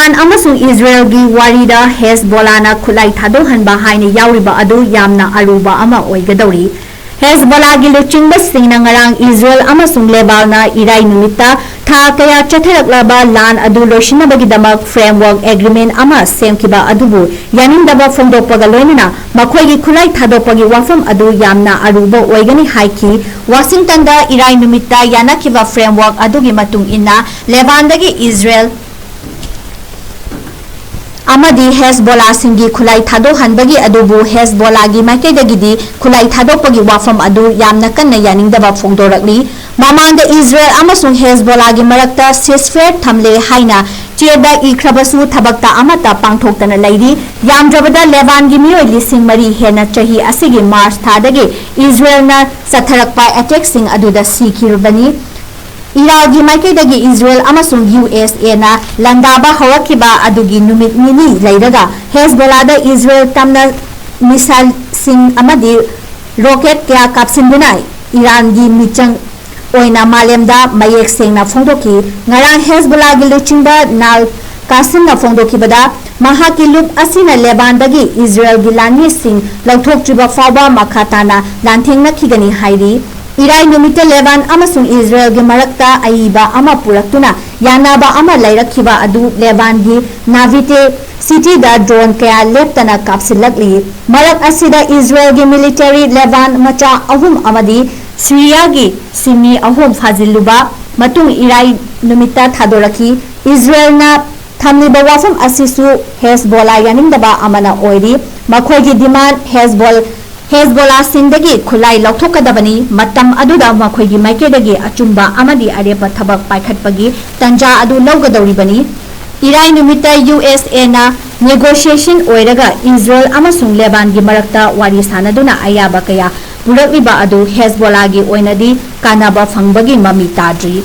Leban Amasung Israel gi Warida Hezbollah Khutlai Haina Yaoriba adu Yamna Aruba ama Oigadouri. Hezbollah gi luchingba singna ngarang Israel Amasung Leban na irai numita tha kaya chatharaklaba lan adu loishinabagi damak framework agreement ama semkiba adubu yanindaba phongdokpaga loinana makhoi gi khulai thadopagi wafam adu Yamna Aruba oigani haiki Washington da irai numita yanakiba framework adugi matung inna Leban dagi Israel amadi Hezbollah singi Khutlai hanbagi adubu Hezbollah gi maikaidagidi Khutlai thadopagi wafam adu yamna kanna yaningdaba phongdorakli mamangda Israel amasung Hezbollah gi marakta ceasefire thamle haina cheda ikhrabasu thabakta amata pangthoktana lairi yamdrabada Leban gi mioi lising mari hena chahi asigi March thadagi Israel na satharakpa attack sing aduda sikhirubani Iragi maikaidagi Israel amasung USA na landaba hawrakiba adugi numit nini lairaga Hezbollah da Israel tamna missile sing amadi rocket kya kapsinduna Iran gi michang oina malemda mayek sengna phongdoki ngarang Hezbollah gi luchingba nal kasim na phongdoki bada mahaki lup asina Leban dagi Israel gi lani sing lauthoktriba fawba makhatana lanthengna khigani hairi Irai numita Leban Amasung Israel gi marakta aiba ama puraktuna yanaba ama lairakhiba adu Leban gi Navite city da drone kaya leptana kapsilakli marak asida Israel gi military Leban macha ahum amadi Syria gi simi ahum faziluba matung irai numita thadoraki Israel na thamliba wafam asisu Hezbollah yaningdaba amana oiri makhoi gi demand Hezbollah sindagi Khutlai lauthokadabani matam aduda makhoigi maikedagi achumba amadi arepa thabak paikhatpagi tanja adu laugadoribani irai numita USA na negotiation oiraga Israel amasung Leban gi marakta wari sanaduna ayaba kaya purakliba adu Hezbollah gi oinadi kanaba phangbagi mami tadri